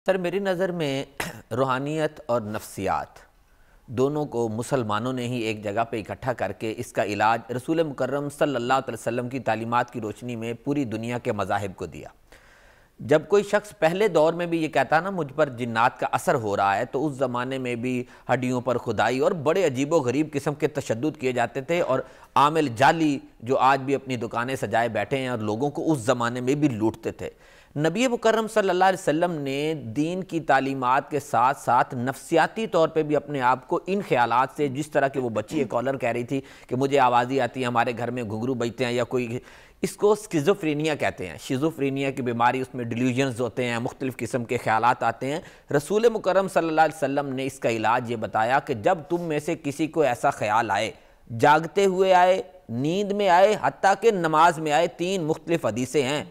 سر میری نظر میں روحانیت اور نفسیات دونوں کو مسلمانوں نے ہی ایک جگہ پہ اکٹھا کر کے اس کا علاج رسول مکرم صلی اللہ علیہ وسلم کی تعلیمات کی روشنی میں پوری دنیا کے مذاہب کو دیا۔ جب کوئی شخص پہلے دور میں بھی یہ کہتا نا مجھ پر جنات کا اثر ہو رہا ہے، تو اس زمانے میں بھی ہڈیوں پر کھدائی اور بڑے عجیب و غریب قسم کے تشدد کیے جاتے تھے، اور عامل جعلی جو آج بھی اپنی دکانیں سجائے بیٹھے ہیں اور لوگوں کو اس زمانے میں بھی لوٹتے تھے۔ نبی مکرم صلی اللہ علیہ وسلم نے دین کی تعلیمات کے ساتھ ساتھ نفسیاتی طور پہ بھی اپنے آپ کو ان خیالات سے، جس طرح کہ وہ بچی کالر کہہ رہی تھی کہ مجھے آوازی آتی ہے، ہمارے گھر میں گھنگرو بجتے ہیں، یا کوئی اس کو سکیزوفرینیا کہتے ہیں، شیزوفرینیا کی بیماری، اس میں ڈیلیوژنز ہوتے ہیں، مختلف قسم کے خیالات آتے ہیں۔ رسول مکرم صلی اللہ علیہ وسلم نے اس کا علاج یہ بتایا کہ جب تم میں سے کسی کو ایسا خیال آئے، جاگتے ہوئے آئے، نیند میں آئے، حتیٰ کہ نماز میں آئے، 3 مختلف حدیثیں ہیں،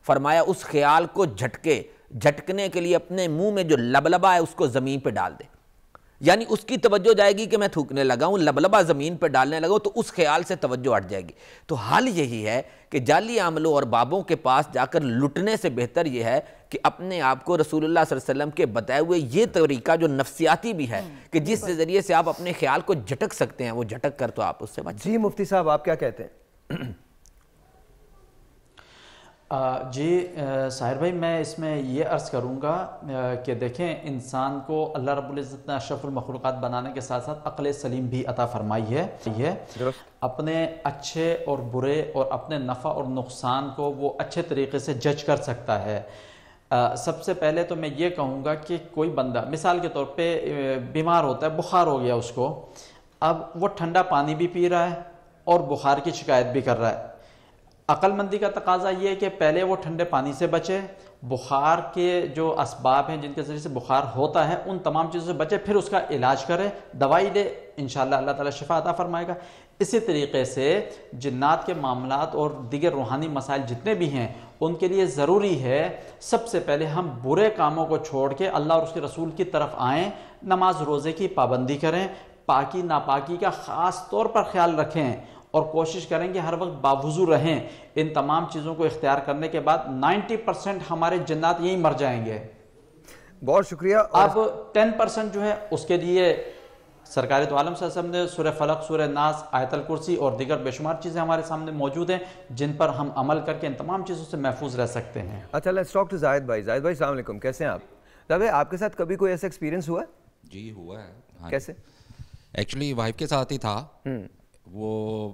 فرمایا اس خیال کو جھٹکنے کے لیے اپنے منہ میں جو لبلبا ہے اس کو زمین پہ ڈال دے، یعنی اس کی توجہ جائے گی کہ میں تھوکنے لگا ہوں، لبلبا زمین پہ ڈالنے لگا ہوں، تو اس خیال سے توجہ ہٹ جائے گی۔ تو حل یہی ہے کہ جعلی عاملوں اور بابوں کے پاس جا کر لٹنے سے بہتر یہ ہے کہ اپنے آپ کو رسول اللہ صلی اللہ علیہ وسلم کے بتائے ہوئے یہ طریقہ جو نفسیاتی بھی ہے کہ جس ذریعے سے آپ اپنے خیال کو جھٹک سکتے ہیں، وہ جھٹک کر تو آپ اس سے بچ۔ جی مفتی صاحب آپ کیا کہتے ہیں؟ جی ساحر بھائی، میں اس میں یہ عرض کروں گا کہ دیکھیں، انسان کو اللہ رب العزت نے اشرف المخلوقات بنانے کے ساتھ ساتھ عقل سلیم بھی عطا فرمائی ہے۔ اپنے اچھے اور برے اور اپنے نفع اور نقصان کو وہ اچھے طریقے سے جج کر سکتا ہے۔ سب سے پہلے تو میں یہ کہوں گا کہ کوئی بندہ مثال کے طور پہ بیمار ہوتا ہے، بخار ہو گیا اس کو، اب وہ ٹھنڈا پانی بھی پی رہا ہے اور بخار کی شکایت بھی کر رہا ہے۔ عقل مندی کا تقاضا یہ ہے کہ پہلے وہ ٹھنڈے پانی سے بچے، بخار کے جو اسباب ہیں جن کے ذریعے سے بخار ہوتا ہے ان تمام چیزوں سے بچے، پھر اس کا علاج کرے، دوائی لے، انشاءاللہ اللہ تعالیٰ شفا عطا فرمائے گا۔ اسی طریقے سے جنات کے معاملات اور دیگر روحانی مسائل جتنے بھی ہیں ان کے لیے ضروری ہے سب سے پہلے ہم برے کاموں کو چھوڑ کے اللہ اور اس کے رسول کی طرف آئیں، نماز روزے کی پابندی کریں، پاکی ناپاکی کا خاص طور پر خیال رکھیں اور کوشش کریں کہ ہر وقت باوضو رہیں۔ ان تمام چیزوں کو اختیار کرنے کے بعد 90% ہمارے جنات یہیں مر جائیں گے۔ بہت شکریہ۔ اب 10% جو ہے اس کے لیے سرکار دو عالم صلی اللہ علیہ وسلم نے سورہ فلق، سورہ ناس، آیت الکرسی اور دیگر بے شمار چیزیں ہمارے سامنے موجود ہیں جن پر ہم عمل کر کے ان تمام چیزوں سے محفوظ رہ سکتے ہیں۔ اچھا، لیٹس ٹاک ٹو زاہد بھائی۔ زاہد بھائی السلام علیکم، کیسے ہیں آپ؟ زاہد بھائی آپ کے ساتھ کبھی کوئی ایسا ایکسپیرینس ہوا ہے؟ جی ہوا ہے۔ کیسے؟ ایکچولی وائف کے ساتھ ہی تھا، وہ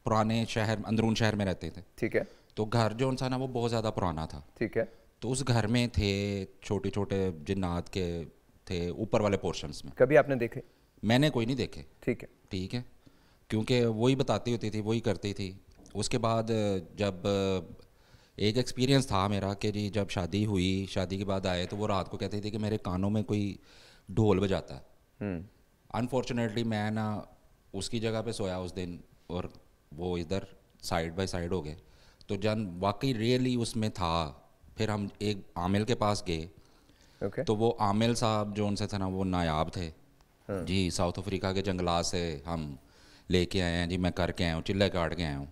پرانے شہر، اندرون شہر میں رہتے تھے، ٹھیک ہے، تو گھر جو انسان ہے وہ بہت زیادہ پرانا تھا، ٹھیک ہے، تو اس گھر میں تھے چھوٹے چھوٹے جنات کے تھے اوپر والے پورشنز میں۔ کبھی آپ نے دیکھے؟ میں نے کوئی نہیں دیکھے، ٹھیک ہے، ٹھیک ہے، کیونکہ وہی بتاتی ہوتی تھی، وہی کرتی تھی۔ اس کے بعد جب ایک ایکسپیرینس تھا میرا کہ جی جب شادی ہوئی، شادی کے بعد آئے تو وہ رات کو کہتے تھے کہ میرے کانوں میں کوئی ڈھول بجاتا ہے۔ انفارچونیٹلی میں نا اس کی جگہ پہ سویا اس دن اور وہ ادھر سائڈ بائی سائڈ ہو گئے، تو جن واقعی ریئلی اس میں تھا۔ پھر ہم ایک عامل کے پاس گئے، تو وہ عامل صاحب جو ان سے تھا نا وہ نایاب تھے جی، ساؤتھ افریقہ کے جنگلات سے ہم لے کے آئے ہیں جی، میں کر کے آیا ہوں، چلے کاٹ کے آیا ہوں۔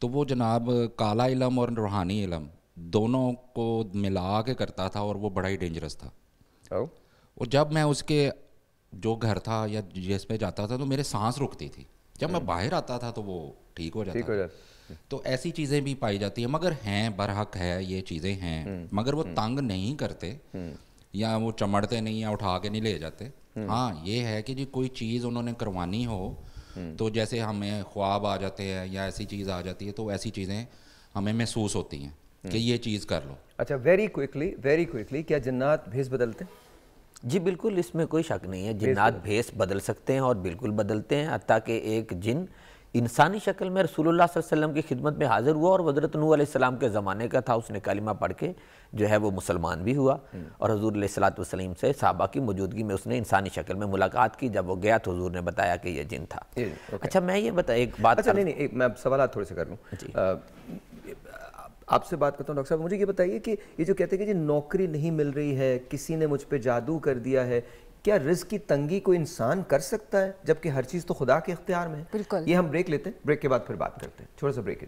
تو وہ جناب کالا علم اور روحانی علم دونوں کو ملا کے کرتا تھا، اور وہ بڑا ہی ڈینجرس تھا۔ اور جب میں اس کے جو گھر تھا یا جس پہ جاتا تھا تو میرے سانس رکتی تھی، جب میں باہر آتا تھا تو وہ ٹھیک ہو جاتا تھا۔ تو ایسی چیزیں بھی پائی جاتی ہیں، مگر ہیں، برحق ہے، یہ چیزیں ہیں، مگر وہ تنگ نہیں کرتے یا وہ چمڑتے نہیں یا اٹھا کے نہیں لے جاتے۔ ہاں یہ ہے کہ جی کوئی چیز انہوں نے کروانی ہو تو جیسے ہمیں خواب آ جاتے ہیں یا ایسی چیز آ جاتی ہے تو ایسی چیزیں ہمیں محسوس ہوتی ہیں کہ یہ چیز کر لو۔ اچھا، ویری کوئکلی کیا جنات بھیس بدلتے ہیں؟ جی بالکل، اس میں کوئی شک نہیں ہے، جنات بھیس بدل سکتے ہیں اور بالکل بدلتے ہیں، حتیٰ کہ ایک جن انسانی شکل میں رسول اللہ صلی اللہ علیہ وسلم کی خدمت میں حاضر ہوا اور حضرت نوح علیہ السلام کے زمانے کا تھا، اس نے کلمہ پڑھ کے جو ہے وہ مسلمان بھی ہوا، اور حضور علیہ الصلوۃ والسلام سے صحابہ کی موجودگی میں اس نے انسانی شکل میں ملاقات کی۔ جب وہ گیا تو حضور نے بتایا کہ یہ جن تھا۔ اچھا میں یہ ایک بات، اچھا نہیں، میں سوالات تھوڑے سے کر لوں، آپ سے بات کرتا ہوں۔ ڈاکٹر صاحب مجھے یہ بتائیے کہ یہ جو کہتے ہیں کہ جی نوکری نہیں مل رہی ہے، کسی نے مجھ پہ جادو کر دیا ہے، کیا رزق کی تنگی کوئی انسان کر سکتا ہے جبکہ ہر چیز تو خدا کے اختیار میں ہے؟ بالکل۔ یہ ہم بریک لیتے ہیں، بریک کے بعد پھر بات کرتے ہیں، چھوٹا سا بریک ہے۔